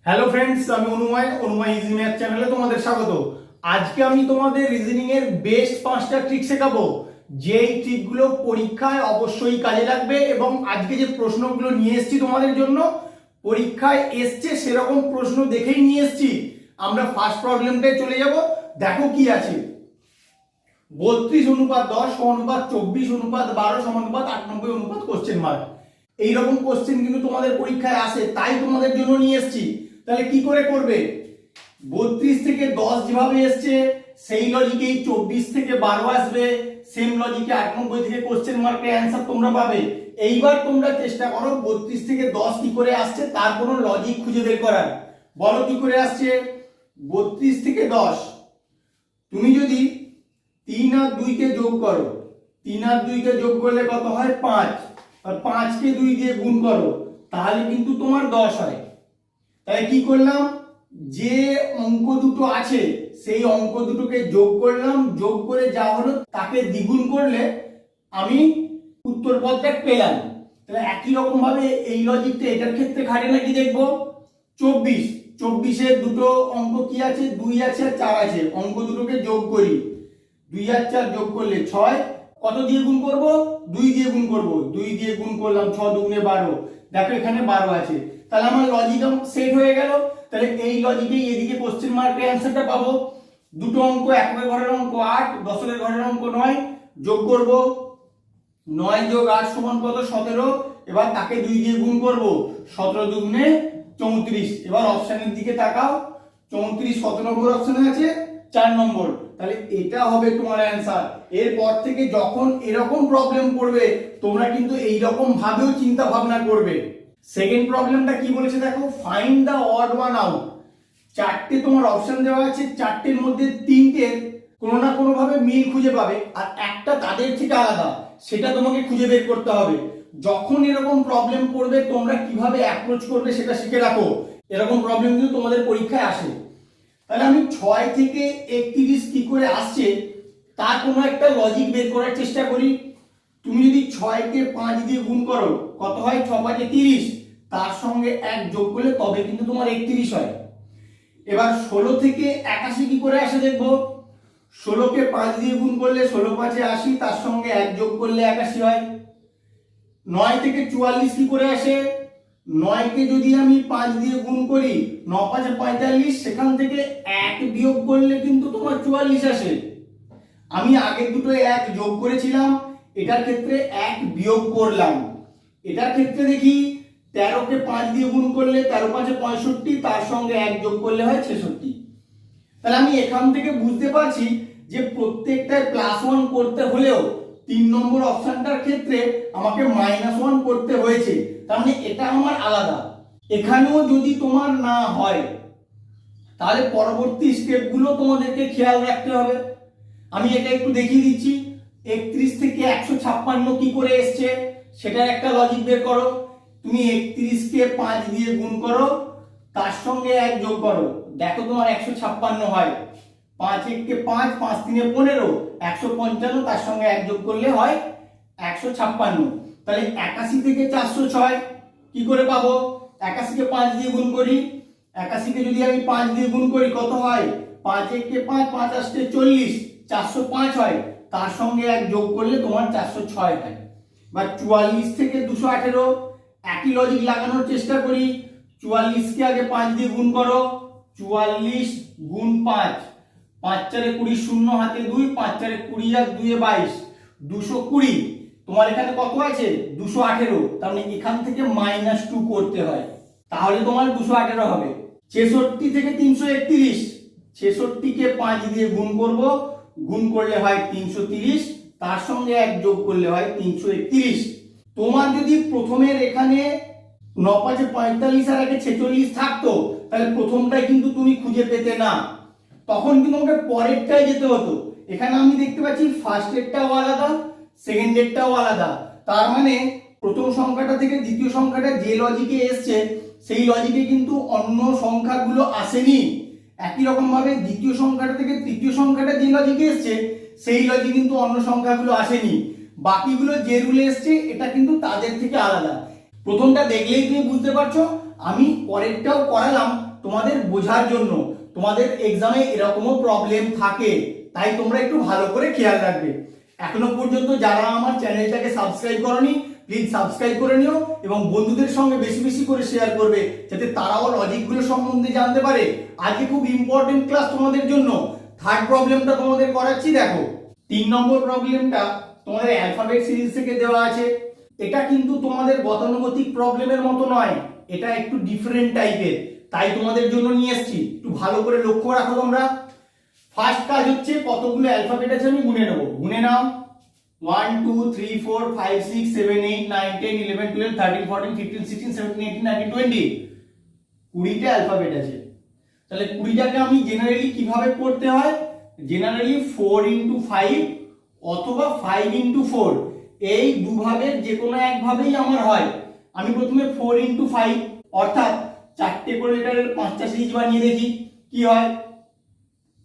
Hello friends, আমি অনুময় easy math চ্যানেলে তোমাদের স্বাগত। আজকে আমি তোমাদের রিজনিং এর বেস্ট 5টা ট্রিক শেখাবো, যেই ট্রিকগুলো পরীক্ষায় অবশ্যই কাজে লাগবে। এবং আজকে যে প্রশ্নগুলো নিয়ে এসেছি তোমাদের জন্য, পরীক্ষায় এসছে সেরকম প্রশ্ন দেখেই নিয়ে এসেছি। আমরা ফার্স্ট প্রবলেমটায় চলে যাব। দেখো কি আছে। 32:10 24:12 98 কোশ্চেন মার্ক। এইরকম কোশ্চেন কিন্তু তোমাদের পরীক্ষায় আসে, তাই তোমাদের জন্য নিয়ে এসেছি। তাহলে কি করে করবে? 32 থেকে 10 যেভাবে এসছে সেই লজিকেই 24 থেকে 12 আসবে, সেম লজিকে 98 থেকে কোশ্চেন মার্কের অ্যান্সার তোমরা পাবে। এইবার তোমরা চেষ্টা করো 32 থেকে 10 কি করে আসছে তার কোনো লজিক খুঁজে বের করার। বলো কি করে আসছে। 32 থেকে 10 তুমি যদি 3 আর 2 কে যোগ করো, 3 আর 2 কে যোগ করলে কত হয়? 5। আর 5 কে 2 দিয়ে গুণ করো, তাহলে কিন্তু তোমার 10 হয়। তাই কি করলাম, যে অঙ্ক দুটো আছে সেই অঙ্ক দুটোকে যোগ করলাম, যোগ করে যা হলো তাকে দ্বিগুণ করলে আমি উত্তরপদটা পেলাম। তাহলে একই রকম ভাবে এই লজিকটা এটার ক্ষেত্রে খাটে নাকি দেখবো। 24 দুটো অঙ্ক কি আছে? 2 আছে আর 4 আছে। অঙ্ক দুটোকে যোগ করি, 2 আর 4 যোগ করলে 6। কত দিয়ে গুণ করব? 2 দিয়ে গুণ করব। 2 দিয়ে গুণ করলাম, 6 দুগুণে 12। দেখো এখানে 12 আছে। তাহলে আমার লজিক সেট হয়ে গেল। তাহলে এই লজিকেই এদিকে কোশ্চেন মার্কের অ্যান্সারটা পাবো। দুটো অঙ্ক, একের ঘরের অঙ্ক 8, 10 এর ঘরের অঙ্ক 9, যোগ করব। 9 যোগ 8 সমান কত? 17। এবার তাকে 2 দিয়ে গুণ করব, 17 দুগুণে 34। এবার অপশনের দিকে তাকাও, 34 কত নম্বর অপশনে আছে? 4 নম্বর। তাহলে এটা হবে তোমার অ্যান্সার। এরপর থেকে যখন এরকম প্রবলেম পড়বে তোমরা কিন্তু এই রকম ভাবেও চিন্তা ভাবনা করবে। সেকেন্ড প্রবলেমটা কি বলেছে দেখো, find the odd one out. 4টে তোমার অপশন দেওয়া আছে, 4টের মধ্যে 3টের কোনো না কোনো ভাবে মিল খুঁজে পাবে, আর একটা তাদের থেকে আলাদা, সেটা তোমাকে খুঁজে বের করতে হবে। যখন এরকম প্রবলেম পড়বে তোমরা কিভাবে অ্যাপ্রোচ করবে সেটা শিখে রাখো। এরকম প্রবলেম কিন্তু তোমাদের পরীক্ষায় আসে। তাহলে আমি 6 থেকে 31 কি করে আসছে তার কোনো একটা লজিক বের করার চেষ্টা করি। তুমি যদি 6 কে 5 দিয়ে গুণ করো, কত হয়? 6 5 30। তার সঙ্গে 1 যোগ করলে তবে কিন্তু তোমার 31 হয়। এবার 16 থেকে 81 কি করে আসে দেখবো। 16 কে 5 দিয়ে গুণ করলে 16 5 80, তার সঙ্গে 1 যোগ করলে 81 হয়। 9 থেকে 44 কি করে আসে? 9 কে যদি আমি 5 দিয়ে গুণ করি, 9 5 45, সেখান থেকে 1 বিয়োগ করলে কিন্তু তোমার 44 আসে। আমি আগের দুটো 1 যোগ করেছিলাম, এটার ক্ষেত্রে 1 বিয়োগ করলাম। এটার ক্ষেত্রে দেখি 13 কে 5 দিয়ে গুণ করলে 13 5 65, তার সঙ্গে 1 যোগ করলে হয় 66। তাহলে আমি এখান থেকে বুঝতে পারছি যে প্রত্যেকটায় +1 করতে হলেও 3 নম্বর অপশনটার ক্ষেত্রে আমাকে -1 করতে হয়েছে। তার মানে এটা আমার আলাদা। এখানেও যদি তোমার না হয় তাহলে পরবর্তী স্টেপগুলো তোমাদেরকে খেয়াল রাখতে হবে। আমি এটা একটু দেখিয়ে দিচ্ছি। 31 থেকে 156 কি করে এসছে সেটার একটা লজিক বের করো। তুমি 31 কে 5 দিয়ে গুণ করো, তার সঙ্গে 1 যোগ করো, দেখো তোমার 156 হয়। 5 1 কে 5, 5 3 15, 155, তার সঙ্গে 1 যোগ করলে হয় 156। তাহলে 81 থেকে 406 কি করে পাবো? 81 কে 5 দিয়ে গুণ করি, 81 কে যদি আমি 5 দিয়ে গুণ করি কত হয়? 5 1 কে 5, 5 8 40, 405 হয়। তার সঙ্গে 1 যোগ করলে তোমার 406 হয়। বা 44 থেকে 218 একই লজিক লাগানোর চেষ্টা করি। 44 কে আগে 5 দিয়ে গুণ করো, 44 গুণ 5, 5 4 20, 0 হাতে 2, 5 4 20 আর 2 22, 220। তোমার এখানে কত আছে? 218। তার মানে এখান থেকে -2 করতে হয়, তাহলে তোমার 218 হবে। 66 থেকে 331, 66 কে 5 দিয়ে গুণ করব, গুণ করলে হয় 330, তার সঙ্গে 1 যোগ করলে হয় 331। তোমার যদি প্রথমের এখানে 9 5 45 আর আগে 46 থাকতো তাহলে প্রথমটাই কিন্তু তুমি খুঁজে পেতে না, তখন কিন্তু তোমাকে পরেরটাই যেতে হতো। এখানে আমি দেখতে পাচ্ছি ফার্স্ট এরটাও আলাদা, সেকেন্ড এরটাও আলাদা। তার মানে প্রথম সংখ্যাটা থেকে দ্বিতীয় সংখ্যাটা যে লজিকে এসছে সেই লজিকে কিন্তু অন্য সংখ্যাগুলো আসেনি। একই রকম ভাবে দ্বিতীয় সংখ্যাটা থেকে তৃতীয় সংখ্যাটা যে লজিকে এসছে সেই লজিক কিন্তু অন্য সংখ্যাগুলো আসেনি। বাকিগুলো যে রুলে এসছে এটা কিন্তু তাদের থেকে আলাদা। প্রথমটা দেখলেই তুমি বুঝতে পারছো আমি পরেরটাও করালাম তোমাদের বোঝার জন্য। তোমাদের এক্সামে এরকমও প্রবলেম থাকে, তাই তোমরা একটু ভালো করে খেয়াল রাখবে। এখনো পর্যন্ত যারা আমার চ্যানেলটাকে সাবস্ক্রাইব করনি, প্লিজ সাবস্ক্রাইব করে নিও এবং বন্ধুদের সঙ্গে বেশি বেশি করে শেয়ার করবে, যাতে তারাও লজিকগুলো সম্বন্ধে জানতে পারে। আজকে খুব ইম্পর্টেন্ট ক্লাস তোমাদের জন্য। থার্ড প্রবলেমটা তোমাদের করাচ্ছি, দেখো 3 নম্বর প্রবলেমটা তোমাদের অ্যালফাবেট সিরিজ থেকে দেওয়া আছে। এটা কিন্তু তোমাদের গতানুগতিক প্রবলেমের মতো নয়, এটা একটু ডিফারেন্ট টাইপের, তাই তোমাদের জন্য নিয়ে এসেছি। একটু ভালো করে লক্ষ্য রাখো তোমরা। ফার্স্ট কাজ হচ্ছে কতগুলো অ্যালফাবেট আছে আমি গুনে নেব। গুনে নাও 1 2 3 4 5 6 7 8 9 10 11 12 13 14 15 16 17 18 19 20 20টা অ্যালফাবেট আছে। তাহলে 20টাকে আমি জেনারেলি কিভাবে করতে হয়, জেনারেলি 4 into 5 অথবা 5 into 4 এই দুভাবের যে কোনো একভাবেই আমার হয়। আমি প্রথমে 4 into 5 অর্থাৎ চারটে করে লেটারের 5টা সিরিজ বানিয়ে দেখি কি হয়।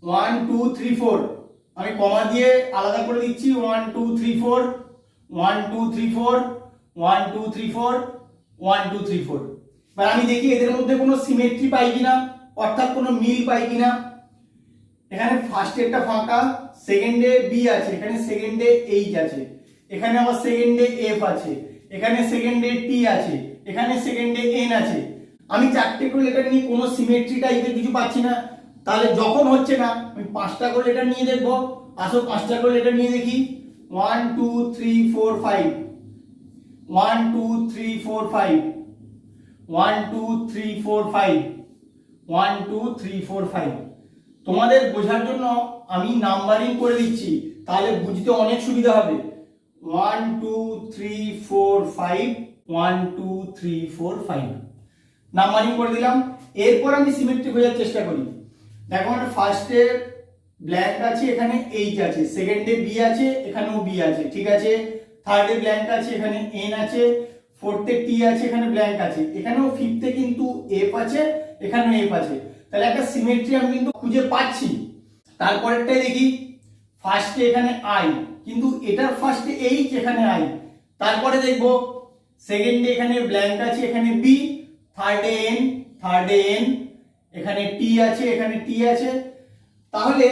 1 2 3 4 আমি কমা দিয়ে আলাদা করে দিচ্ছি। 1 2 3 4 1 2 3 4 1 2 3 4 1 2 3 4। এবার আমি দেখি এদের মধ্যে কোনো সিমেট্রি পাই কিনা, অর্থাৎ কোনো মিল পাই কিনা। এখানে ফার্স্টে একটা ফাঁকা, সেকেন্ডে বি আছে, এখানে সেকেন্ডে এইচ আছে, এখানে আবার সেকেন্ডে এফ আছে, এখানে সেকেন্ডে টি আছে, এখানে সেকেন্ডে এন আছে। আমি চারটে করে লেটার নিয়ে কোনো সিমেট্রি টাইপের কিছু পাচ্ছি না। তাহলে যখন হচ্ছে না আমি 5টা করে লেটার নিয়ে দেখব। আসো 5টা করে লেটার নিয়ে দেখি। 1 2 3 4 5 1 2 3 4 5 1 2 3 4 5 1 2 3 4 5। তোমাদের বোঝার জন্য আমি নাম্বারিং করে দিচ্ছি, তাহলে বুঝতে অনেক সুবিধা হবে। 1 2 3 4 5 1 2 3 4 5 নাম্বারিং করে দিলাম। এরপর আমি সিমেট্রি খোঁজার চেষ্টা করি। দেখো আমার ফার্স্টে ব্ল্যাঙ্ক আছে, এখানে এইচ আছে, সেকেন্ডে বি আছে, এখানেও বি আছে, ঠিক আছে। থার্ডে ব্ল্যাঙ্ক আছে, এখানে এন আছে, ফোর্থে টি আছে, এখানে ব্ল্যাঙ্ক আছে, এখানেও ফিফথে কিন্তু এফ আছে, এখানেও এফ আছে। তাহলে একটা সিমেট্রি আমি কিন্তু খুঁজে পাচ্ছি। তারপরেরটাই দেখি, ফার্স্টে এখানে আই, কিন্তু এটার ফার্স্টে এইচ, এখানে আই। তারপরে দেখবো সেকেন্ডে এখানে ব্ল্যাঙ্ক আছে, এখানে বি, থার্ডে এন, এখানে টি আছে, এখানে টি আছে। তাহলে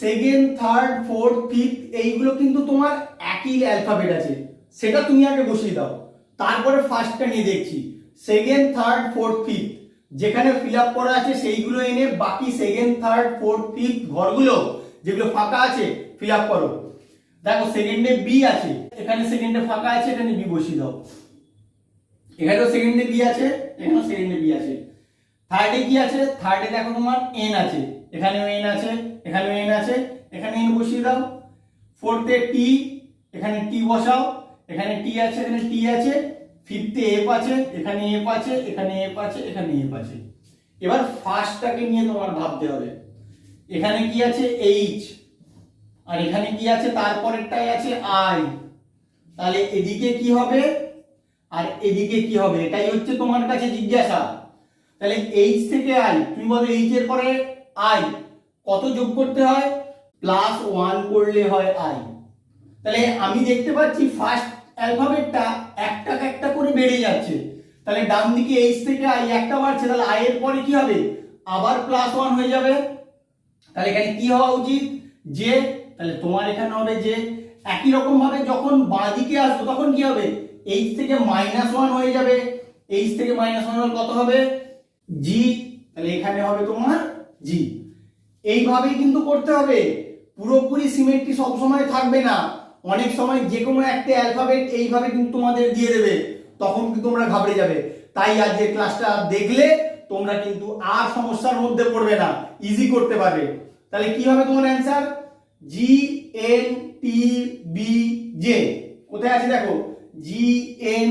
সেকেন্ড, থার্ড, ফোর্থ, ফিফথ এইগুলো কিন্তু তোমার একই অ্যালফাবেট আছে, সেটা তুমি আগে বসিয়ে দাও। তারপরে ফার্স্টটা নিয়ে দেখছি, সেকেন্ড, থার্ড, ফোর্থ, ফিফথ যেখানে ফিল আপ করা আছে সেইগুলো এনে বাকি সেকেন্ড, থার্ড, ফোর্থ, ফিফথ ঘরগুলো যেগুলো ফাঁকা আছে ফিল আপ করো। দেখো সেকেন্ডে বি আছে, এখানে সেকেন্ডে ফাঁকা আছে, এখানে বি বসিয়ে দাও। এখানেও সেকেন্ডে বি আছে, এখানেও সেকেন্ডে বি আছে। থার্ডে কি আছে, থার্ডে দেখো তোমার এন আছে, এখানেও এন আছে, এখানেও এন আছে, এখানে এন বসিয়ে দাও। ফোর্থে টি, এখানে টি বসাও, এখানে টি আছে, এখানে টি আছে। ফিফথে এফ আছে, এখানে এফ আছে, এখানে এফ আছে, এখানে এফ আছে। এবার ফার্স্টটাকে নিয়ে তোমার ভাবতে হবে। এখানে কি আছে, এইচ, আর এখানে কি আছে, তারপরেরটাই আছে আই। তাহলে এদিকে কি হবে আর এদিকে কি হবে, এটাই হচ্ছে তোমার কাছে জিজ্ঞাসা। তাহলে এইচ থেকে আই, তুমি বলো এইচ এর পরে আই কত যোগ করতে হয়, +1 করলে হয় আই। তাহলে আমি দেখতে পাচ্ছি ফার্স্ট অ্যালফাবেটটা একটা একটা করে বেড়ে যাচ্ছে। তাহলে ডান দিকে এইচ থেকে আই একটা বাড়ছে, তাহলে আই এর পরে কি হবে, আবার +1 হয়ে যাবে। তাহলে এখানে কি হওয়া উচিত, জে। তাহলে তোমার এখানে হবে জে। একই রকম ভাবে যখন বাঁ দিকে আসবো তখন কি হবে, এইচ থেকে -1 হয়ে যাবে। এইচ থেকে -1 হলে কত হবে, জি। তাহলে এখানে হবে তোমার জি। এইভাবেই কিন্তু করতে হবে। পুরোপুরি সিমেট্রি সব সময় থাকবে না, অনেক সময় যে কোনো একটা অ্যালফাবেট এইভাবে কিন্তু তোমাদের দিয়ে দেবে, তখন কিন্তু তোমরা ঘাবড়ে যাবে। তাই আজকের ক্লাসটা দেখলে তোমরা কিন্তু আর সমস্যার মধ্যে পড়বে না, ইজি করতে পারবে। তাহলে কি হবে তোমার answer, G N T B J. কোথায় আছে দেখো, জি এন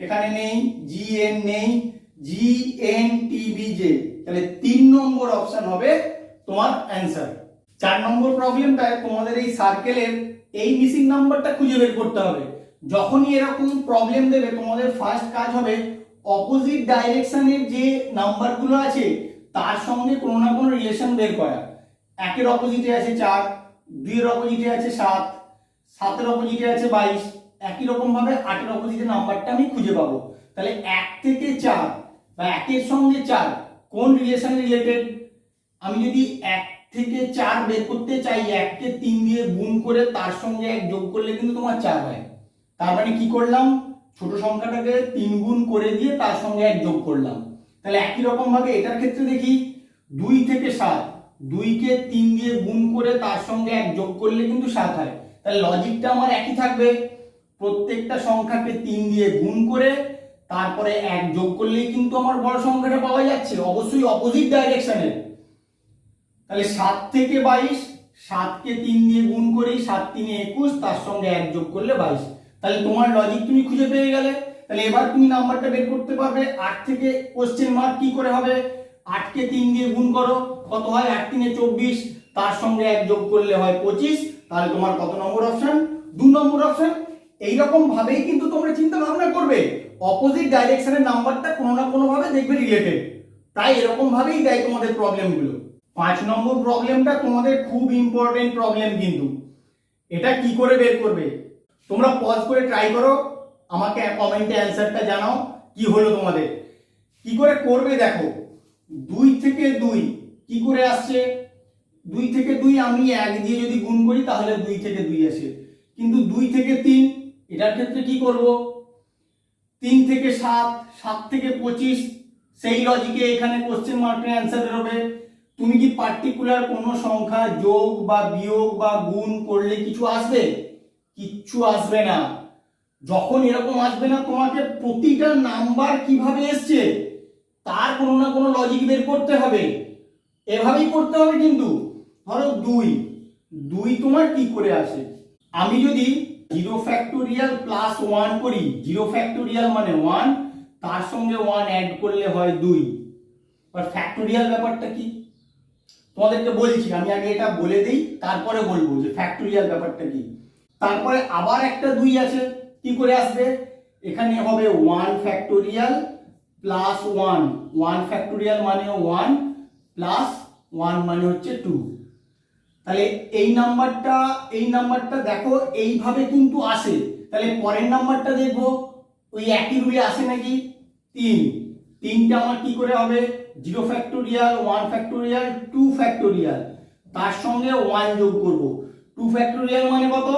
এখানে নেই, জি এন নেই, G N T B J. তাহলে 3 নম্বর অপশন হবে তোমার অ্যান্সার। 4 নম্বর প্রবলেমটায় তোমাদের এই সার্কেলের এই মিসিং নাম্বারটা খুঁজে বের করতে হবে। যখনই এরকম প্রবলেম দেবে তোমাদের ফার্স্ট কাজ হবে অপোজিট ডাইরেকশনের যে নাম্বারগুলো আছে তার সঙ্গে কোনো না কোনো রিলেশন বের করা। 1 এর অপোজিটে আছে 4, 2 এর অপোজিটে আছে 7, 7 এর অপোজিটে আছে 22। একই রকম ভাবে 8 এর অপোজিটে নাম্বারটা আমি খুঁজে পাবো। তাহলে 1 থেকে 4 বা 1 এর সঙ্গে 4 কোন রিলেশনে রিলেটেড? আমি যদি 1 থেকে 4 বের করতে চাই, 1 কে 3 দিয়ে গুণ করে তার সঙ্গে 1 যোগ করলে কিন্তু তোমার 4 হয়। তার মানে কি করলাম, ছোট সংখ্যাটাকে 3 গুণ করে দিয়ে তার সঙ্গে 1 যোগ করলাম। তাহলে একই রকম ভাবে এটার ক্ষেত্রে দেখি 2 থেকে 7, 2 কে 3 দিয়ে গুণ করে তার সঙ্গে 1 যোগ করলে কিন্তু 7 হয়। তাহলে লজিকটা আমার একই থাকবে, প্রত্যেকটা সংখ্যাকে 3 দিয়ে গুণ করে তারপরে 1 যোগ করলেই কিন্তু আমার বড় সংখ্যাটা পাওয়া যাচ্ছে, অবশ্যই অপোজিট ডাইরেকশনে। তাহলে 7 থেকে 22, 7 কে 3 দিয়ে গুণ করি, 7 3 21, তার সঙ্গে 1 যোগ করলে 22। তাহলে তোমার লজিক তুমি খুঁজে পেয়ে গেলে। তাহলে এবার তুমি নাম্বারটা বের করতে পারবে। 8 থেকে কোশ্চেন মার্ক কি করে হবে, 8 কে 3 দিয়ে গুণ করো, কত হয়, 8 3 24, তার সঙ্গে 1 যোগ করলে হয় 25। তাহলে তোমার কত নম্বর অপশন, 2 নম্বর অপশন। এইরকম ভাবেই কিন্তু তোমরা চিন্তা ভাবনা করবে, অপোজিট ডাইরেকশনের নাম্বারটা কোনো না কোনো ভাবে দেখবে রিলেটেড। তাই এরকম ভাবেই দেয় তোমাদের প্রবলেমগুলো। 5 নম্বর প্রবলেমটা তোমাদের খুব ইম্পর্টেন্ট প্রবলেম কিন্তু। এটা কি করে বের করবে, তোমরা পজ করে ট্রাই করো, আমাকে কমেন্টে অ্যানসারটা জানাও কি হলো তোমাদের। কি করে করবে দেখো, 2 থেকে 2 কি করে আসছে, 2 থেকে 2 আমি 1 দিয়ে যদি গুণ করি তাহলে 2 থেকে 2 আসে। কিন্তু 2 থেকে 3, এটার ক্ষেত্রে কি করব, 3 থেকে 7, 7 থেকে 25, সেই লজিকে এখানে কোশ্চেন মার্কের অ্যানসার বেরোবে। তুমি কি পার্টিকুলার কোনো সংখ্যা যোগ বা বিয়োগ বা গুণ করলে কিছু আসবে? কিচ্ছু আসবে না। যখন এরকম আসবে না, তোমাকে প্রতিটা নাম্বার কিভাবে এসছে তার কোনো না কোনো লজিক বের করতে হবে, এভাবেই করতে হবে। কিন্তু ধরো 2 তোমার কি করে আসে, আমি যদি 0 ফ্যাক্টোরিয়াল প্লাস 1 করি, 0 ফ্যাক্টোরিয়াল মানে 1, তার সঙ্গে 1 অ্যাড করলে হয় 2। আর ফ্যাক্টোরিয়াল ব্যাপারটা কি তোমাদেরকে বলছি, আমি আগে এটা বলে দিই তারপরে বলবো যে ফ্যাক্টোরিয়াল ব্যাপারটা কি। তারপরে আবার একটা 2 আছে, কি করে আসবে, এখানে হবে 1 ফ্যাক্টোরিয়াল প্লাস 1, 1 ফ্যাক্টোরিয়াল মানে 1 প্লাস 1 মানে হচ্ছে 2। তাহলে এই নাম্বারটা দেখো এইভাবে কিন্তু আসে। তাহলে পরের নাম্বারটা দেখবো ওই একই রুলে আসে নাকি, 3টা আমার কি করে হবে, 0 ফ্যাক্টোরিয়াল, 1 ফ্যাক্টোরিয়াল, 2 ফ্যাক্টোরিয়াল, তার সঙ্গে 1 যোগ করব। 2 ফ্যাক্টোরিয়াল মানে কত,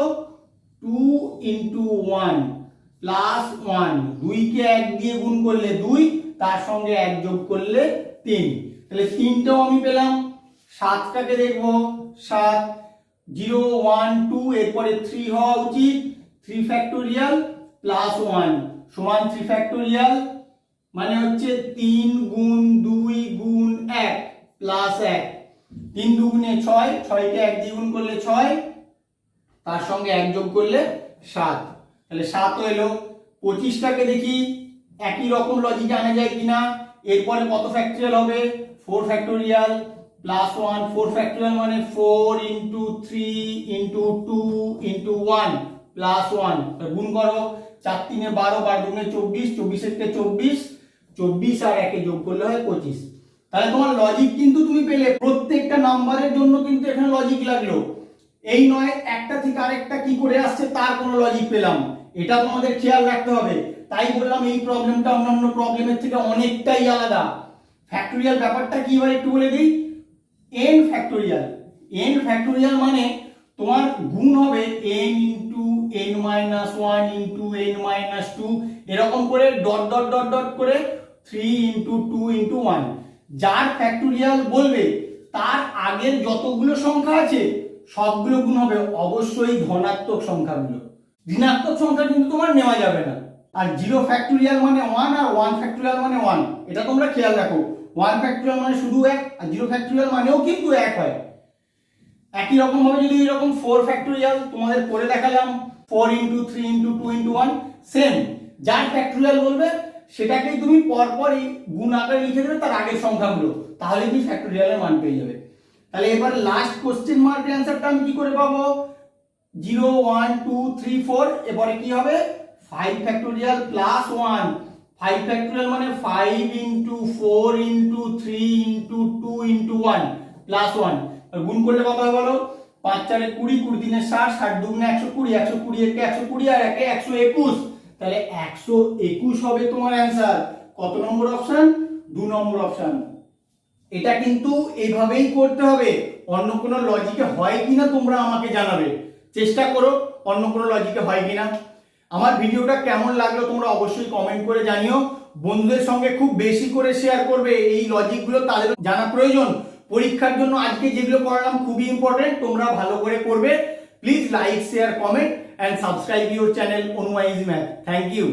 2 ইন্টু 1 প্লাস 1, 2 কে 1 দিয়ে গুণ করলে 2, তার সঙ্গে 1 যোগ করলে 3। তাহলে 3টাও আমি পেলাম। 7টাকে দেখবো, 7, 0 1 2, এরপরে 3 হওয়া উচিত, 3 ফ্যাক্টোরিয়াল প্লাস 1 সমান 3 ফ্যাক্টোরিয়াল মানে হচ্ছে 3 গুণ 2 গুণ 1 প্লাস 1, 3 দুগুণে 6, 6 কে 1 দিয়ে গুণ করলে 6, তার সঙ্গে 1 যোগ করলে 7। তাহলে 7 এলো। 25টাকে দেখি একই রকম লজিকে আনা যায় কিনা। এরপরে কত ফ্যাক্টোরিয়াল হবে, 4 ফ্যাক্টোরিয়াল প্লাস 1, 4 ফ্যাক্টোরিয়াল মানে 4 ইন্টু 3 ইন্টু 2 ইন্টু 1 প্লাস 1, গুণ করো, 4 3 12, 12 2 24, 24 1 24, 24 আর 1 যোগ করলে হয় 25। তাহলে তোমার লজিক কিন্তু তুমি পেলে, প্রত্যেকটা নাম্বারের জন্য কিন্তু এখানে লজিক লাগলো। এই নয় একটা থেকে আরেকটা কি করে আসছে তার কোনো লজিক পেলাম, এটা তোমাদের খেয়াল রাখতে হবে। তাই বললাম এই প্রবলেমটা অন্যান্য প্রবলেমের থেকে অনেকটাই আলাদা। ফ্যাক্টোরিয়াল ব্যাপারটা কি এবার একটু বলে দিই। n ফ্যাক্টোরিয়াল মানে তোমার গুণ হবে n into n minus 1 into n minus 2, এরকম করে ডট ডট ডট ডট করে 3 ইন্টু 2 ইন্টু 1। যার ফ্যাক্টোরিয়াল বলবে তার আগের যতগুলো সংখ্যা আছে সবগুলো গুণ হবে, অবশ্যই ধনাত্মক সংখ্যাগুলো, ঋণাত্মক সংখ্যা কিন্তু তোমার নেওয়া যাবে না। আর 0 ফ্যাক্টোরিয়াল মানে 1 আর 1 ফ্যাক্টোরিয়াল মানে 1, এটা তোমরা খেয়াল রাখো। 1 ফ্যাক্টোরিয়াল মানে শুধু 1 আর 0 ফ্যাক্টোরিয়াল মানেও কিন্তু 1 হয়। একই রকম ভাবে যদি এরকম 4 ফ্যাক্টোরিয়াল তোমাদের করে দেখালাম, 4 ইন্টু 3 ইন্টু 2 ইন্টু 1, সেম যার ফ্যাক্টোরিয়াল বলবে সেটাকেই তুমি পরপরই গুণ আকারে লিখে দেবে তার আগের সংখ্যাগুলো, তাহলে তুমি ফ্যাক্টোরিয়ালের মান পেয়ে যাবে। তাহলে এবার লাস্ট কোশ্চেন মার্কের অ্যানসারটা আমি কি করে পাবো, 0 1 2 3 4, এবারে কি হবে 5 ফ্যাক্টোরিয়াল প্লাস 1, 5 ফ্যাক্টোরিয়াল মানে 5 into 4 into 3 into 2 into 1 plus 1, গুণ করলে কত হবে বলো, 5 4 20, 20 3 60, 60 2 120, 120 1 120 আর 1 121, তাহলে 121 হবে তোমার অ্যানসার। কত নম্বর অপশন? 2 নম্বর অপশন। এটা কিন্তু এইভাবেই করতে হবে, অন্য কোনো লজিকে হয় কিনা তোমরা আমাকে জানাবে, চেষ্টা করো অন্য কোনো লজিকে হয় কিনা। আমার ভিডিওটা কেমন লাগলো তোমরা অবশ্যই কমেন্ট করে জানিও, বন্ধুদের সঙ্গে খুব বেশি করে শেয়ার করবে, এই লজিকগুলো তাদের জানা প্রয়োজন। পরীক্ষার জন্য আজকে যেগুলো করালাম খুবই ইম্পর্টেন্ট, তোমরা ভালো করে করবে। Please like, share, comment and subscribe your channel Anu easy math. Thank you.